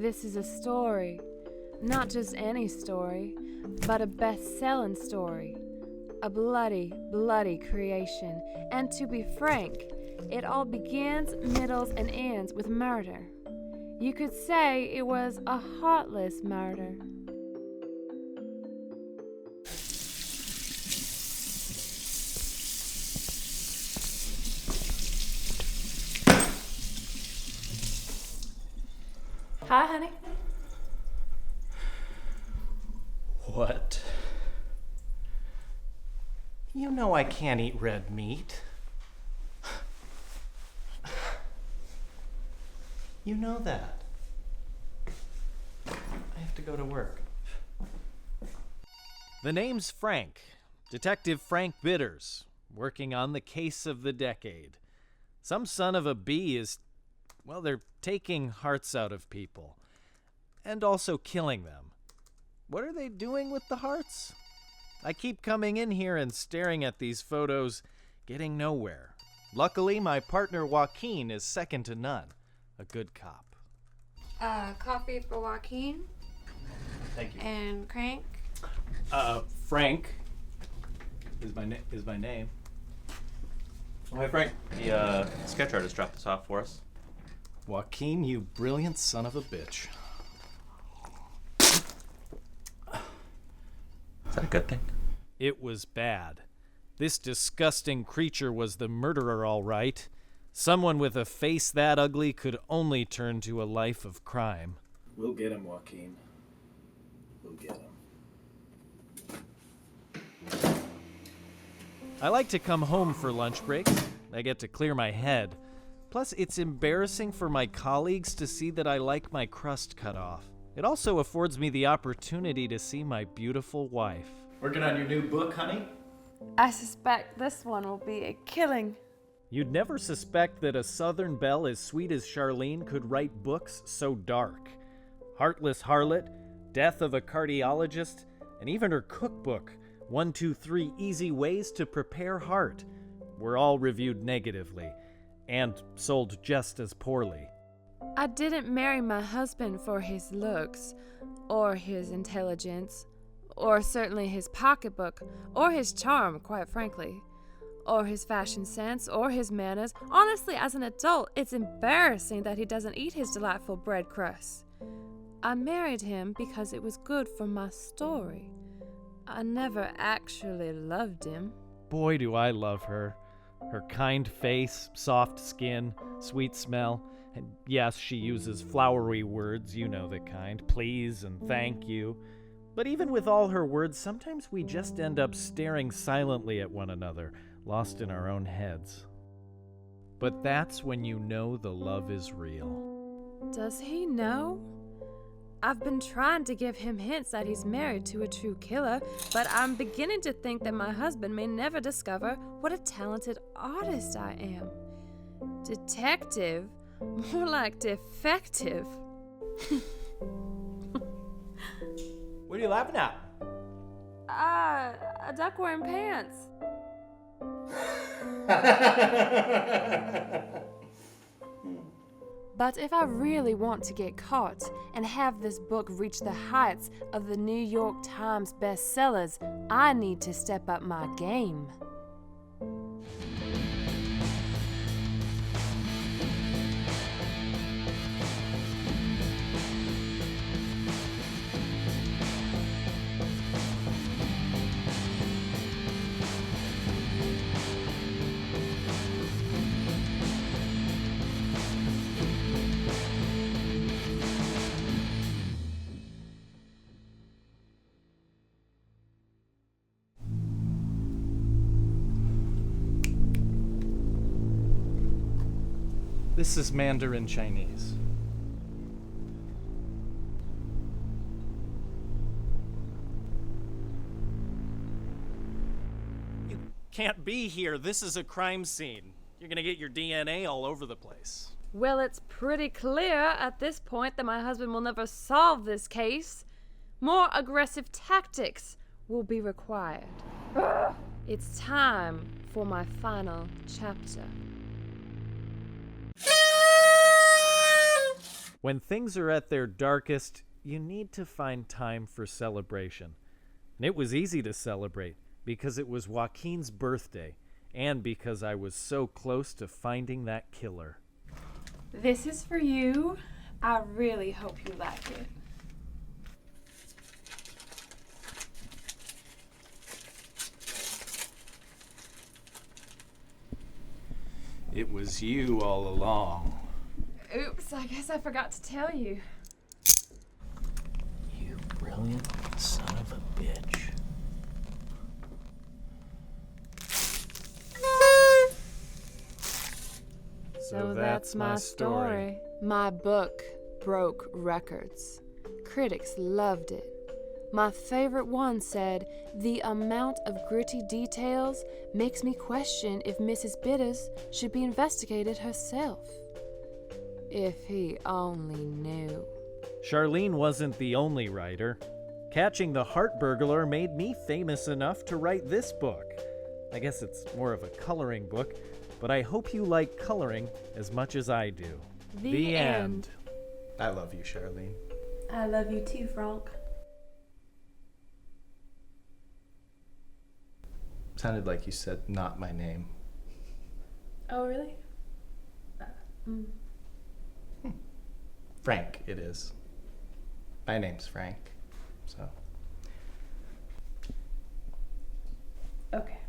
This is a story. Not just any story, but a best-selling story. A bloody, bloody creation. And to be frank, it all begins, middles, and ends with murder. You could say it was a heartless murder. Hi, honey. What? You know I can't eat red meat. You know that. I have to go to work. The name's Frank. Detective Frank Bitters, working on the case of the decade. Some son of a bee is, well, they're taking hearts out of people. And also killing them. What are they doing with the hearts? I keep coming in here and staring at these photos, getting nowhere. Luckily, my partner Joaquin is second to none. A good cop. Coffee for Joaquin. Thank you. And Crank. Frank is my name. Oh, hey, Frank. The sketch artist dropped this off for us. Joaquin, you brilliant son of a bitch. Is that a good thing? It was bad. This disgusting creature was the murderer, all right. Someone with a face that ugly could only turn to a life of crime. We'll get him, Joaquin. We'll get him. I like to come home for lunch breaks. I get to clear my head. Plus, it's embarrassing for my colleagues to see that I like my crust cut off. It also affords me the opportunity to see my beautiful wife. Working on your new book, honey? I suspect this one will be a killing. You'd never suspect that a Southern belle as sweet as Charlene could write books so dark. Heartless Harlot, Death of a Cardiologist, and even her cookbook, 1, 2, 3 Easy Ways to Prepare Heart, were all reviewed negatively, and sold just as poorly. I didn't marry my husband for his looks, or his intelligence, or certainly his pocketbook, or his charm, quite frankly, or his fashion sense, or his manners. Honestly, as an adult, it's embarrassing that he doesn't eat his delightful bread crusts. I married him because it was good for my story. I never actually loved him. Boy, do I love her. Her kind face, soft skin, sweet smell. And yes, she uses flowery words, you know the kind, please and thank you. But even with all her words, sometimes we just end up staring silently at one another, lost in our own heads. But that's when you know the love is real. Does he know? I've been trying to give him hints that he's married to a true killer, but I'm beginning to think that my husband may never discover what a talented artist I am. Detective? More like defective. What are you laughing at? A duck wearing pants. But if I really want to get caught and have this book reach the heights of the New York Times bestsellers, I need to step up my game. This is Mandarin Chinese. You can't be here. This is a crime scene. You're gonna get your DNA all over the place. Well, it's pretty clear at this point that my husband will never solve this case. More aggressive tactics will be required. It's time for my final chapter. When things are at their darkest, you need to find time for celebration. And it was easy to celebrate because it was Joaquin's birthday and because I was so close to finding that killer. This is for you. I really hope you like it. It was you all along. Oops, I guess I forgot to tell you. You brilliant son of a bitch. So that's my story. My book broke records. Critics loved it. My favorite one said, "The amount of gritty details makes me question if Mrs. Bitters should be investigated herself." If he only knew. Charlene wasn't the only writer. Catching the Heart Burglar made me famous enough to write this book. I guess it's more of a coloring book, but I hope you like coloring as much as I do. The end. I love you, Charlene. I love you too, Frank. Sounded like you said not my name. Oh, really? Frank, it is. My name's Frank, so. Okay.